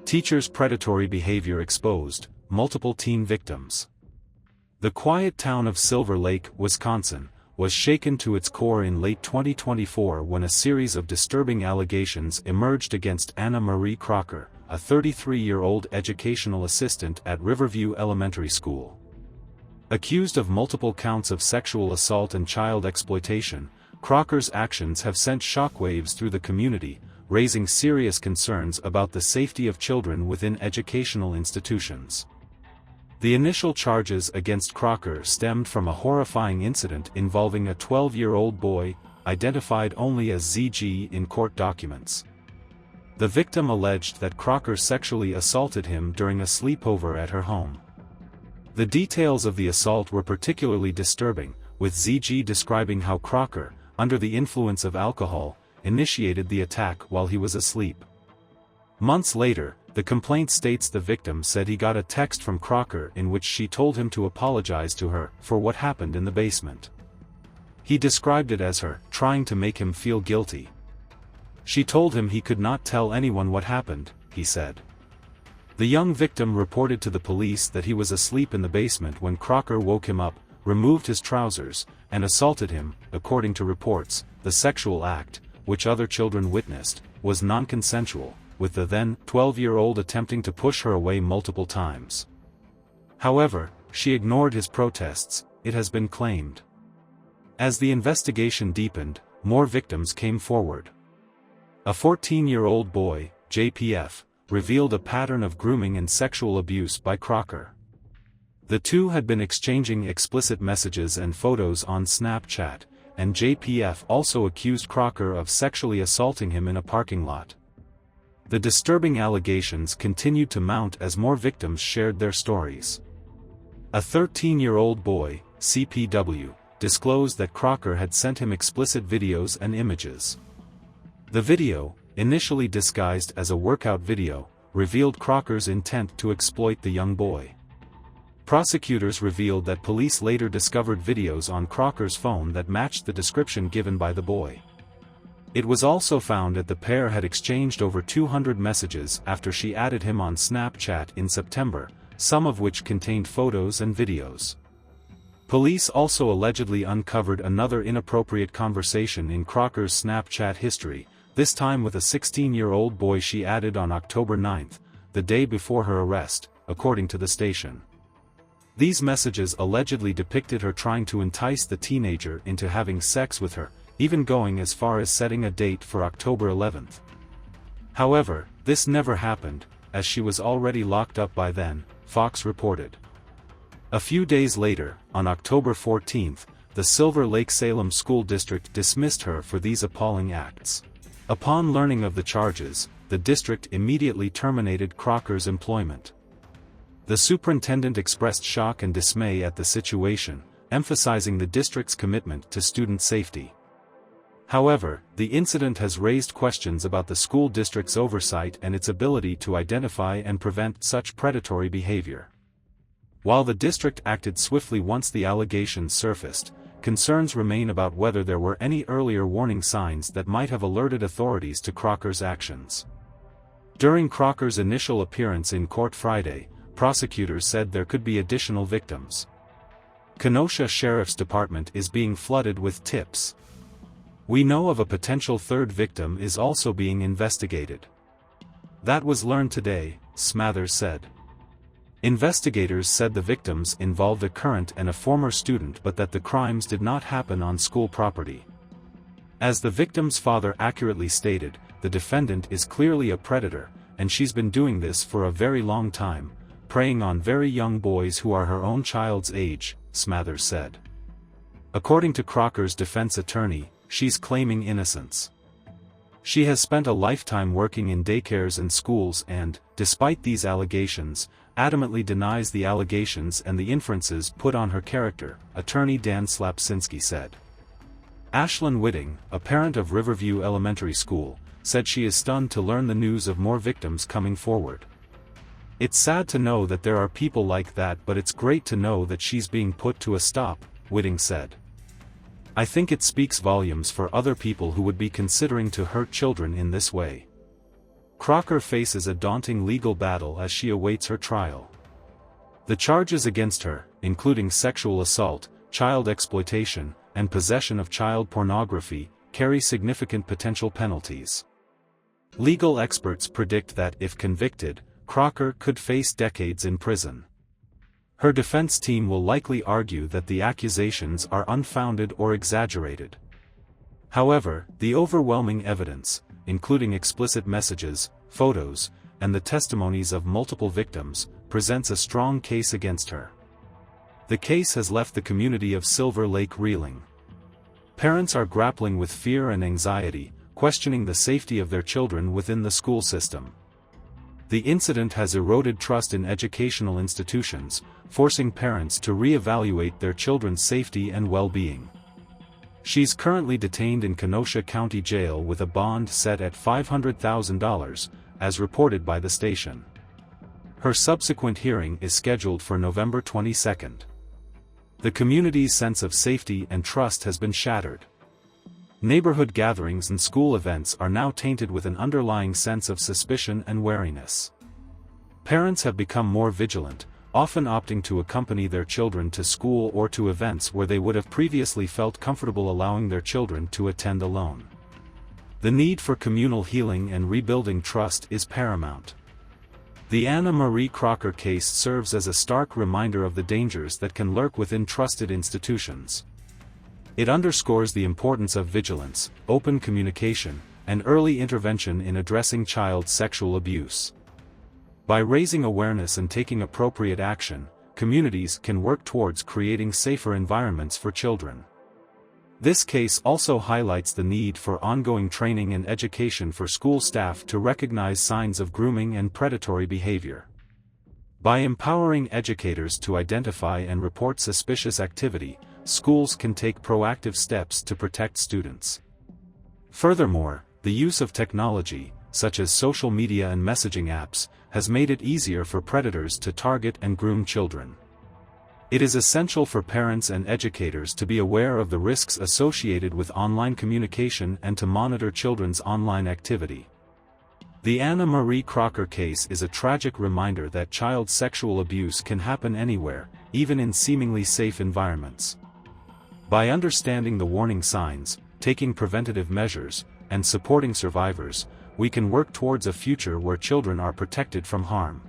Teachers' predatory behavior exposed, multiple teen victims. The quiet town of Silver Lake, Wisconsin, was shaken to its core in late 2024 when a series of disturbing allegations emerged against Anna Marie Crocker, a 33-year-old educational assistant at Riverview Elementary School. Accused of multiple counts of sexual assault and child exploitation, Crocker's actions have sent shockwaves through the community, raising serious concerns about the safety of children within educational institutions. The initial charges against Crocker stemmed from a horrifying incident involving a 12-year-old boy, identified only as ZG in court documents. The victim alleged that Crocker sexually assaulted him during a sleepover at her home. The details of the assault were particularly disturbing, with ZG describing how Crocker, under the influence of alcohol, initiated the attack while he was asleep. Months later, the complaint states the victim said he got a text from Crocker in which she told him to apologize to her for what happened in the basement. He described it as her trying to make him feel guilty. She told him he could not tell anyone what happened, he said. The young victim reported to the police that he was asleep in the basement when Crocker woke him up, removed his trousers, and assaulted him. According to reports, the sexual act, which other children witnessed, was non-consensual, with the then 12-year-old attempting to push her away multiple times. However, she ignored his protests, it has been claimed. As the investigation deepened, more victims came forward. A 14-year-old boy, JPF, revealed a pattern of grooming and sexual abuse by Crocker. The two had been exchanging explicit messages and photos on Snapchat, and JPF also accused Crocker of sexually assaulting him in a parking lot. The disturbing allegations continued to mount as more victims shared their stories. A 13-year-old boy, CPW, disclosed that Crocker had sent him explicit videos and images. The video, initially disguised as a workout video, revealed Crocker's intent to exploit the young boy. Prosecutors revealed that police later discovered videos on Crocker's phone that matched the description given by the boy. It was also found that the pair had exchanged over 200 messages after she added him on Snapchat in September, some of which contained photos and videos. Police also allegedly uncovered another inappropriate conversation in Crocker's Snapchat history, this time with a 16-year-old boy she added on October 9, the day before her arrest, according to the station. These messages allegedly depicted her trying to entice the teenager into having sex with her, even going as far as setting a date for October 11. However, this never happened, as she was already locked up by then, Fox reported. A few days later, on October 14, the Silver Lake Salem School District dismissed her for these appalling acts. Upon learning of the charges, the district immediately terminated Crocker's employment. The superintendent expressed shock and dismay at the situation, emphasizing the district's commitment to student safety. However, the incident has raised questions about the school district's oversight and its ability to identify and prevent such predatory behavior. While the district acted swiftly once the allegations surfaced, concerns remain about whether there were any earlier warning signs that might have alerted authorities to Crocker's actions. During Crocker's initial appearance in court Friday, prosecutors said there could be additional victims. Kenosha Sheriff's Department is being flooded with tips. "We know of a potential third victim is also being investigated. That was learned today," Smathers said. Investigators said the victims involved a current and a former student but that the crimes did not happen on school property. As the victim's father accurately stated, the defendant is clearly a predator, and she's been doing this for a very long time, preying on very young boys who are her own child's age, Smathers said. According to Crocker's defense attorney, she's claiming innocence. She has spent a lifetime working in daycares and schools and, despite these allegations, adamantly denies the allegations and the inferences put on her character, attorney Dan Slapsinski said. Ashlyn Whitting, a parent of Riverview Elementary School, said she is stunned to learn the news of more victims coming forward. "It's sad to know that there are people like that, but it's great to know that she's being put to a stop," Whitting said. "I think it speaks volumes for other people who would be considering to hurt children in this way." Crocker faces a daunting legal battle as she awaits her trial. The charges against her, including sexual assault, child exploitation, and possession of child pornography, carry significant potential penalties. Legal experts predict that, if convicted, Crocker could face decades in prison. Her defense team will likely argue that the accusations are unfounded or exaggerated. However, the overwhelming evidence, including explicit messages, photos, and the testimonies of multiple victims, presents a strong case against her. The case has left the community of Silver Lake reeling. Parents are grappling with fear and anxiety, questioning the safety of their children within the school system. The incident has eroded trust in educational institutions, forcing parents to re-evaluate their children's safety and well-being. She's currently detained in Kenosha County Jail with a bond set at $500,000, as reported by the station. Her subsequent hearing is scheduled for November 22. The community's sense of safety and trust has been shattered. Neighborhood gatherings and school events are now tainted with an underlying sense of suspicion and wariness. Parents have become more vigilant, often opting to accompany their children to school or to events where they would have previously felt comfortable allowing their children to attend alone. The need for communal healing and rebuilding trust is paramount. The Anna Marie Crocker case serves as a stark reminder of the dangers that can lurk within trusted institutions. It underscores the importance of vigilance, open communication, and early intervention in addressing child sexual abuse. By raising awareness and taking appropriate action, communities can work towards creating safer environments for children. This case also highlights the need for ongoing training and education for school staff to recognize signs of grooming and predatory behavior. By empowering educators to identify and report suspicious activity, schools can take proactive steps to protect students. Furthermore, the use of technology, such as social media and messaging apps, has made it easier for predators to target and groom children. It is essential for parents and educators to be aware of the risks associated with online communication and to monitor children's online activity. The Anna Marie Crocker case is a tragic reminder that child sexual abuse can happen anywhere, even in seemingly safe environments. By understanding the warning signs, taking preventative measures, and supporting survivors, we can work towards a future where children are protected from harm.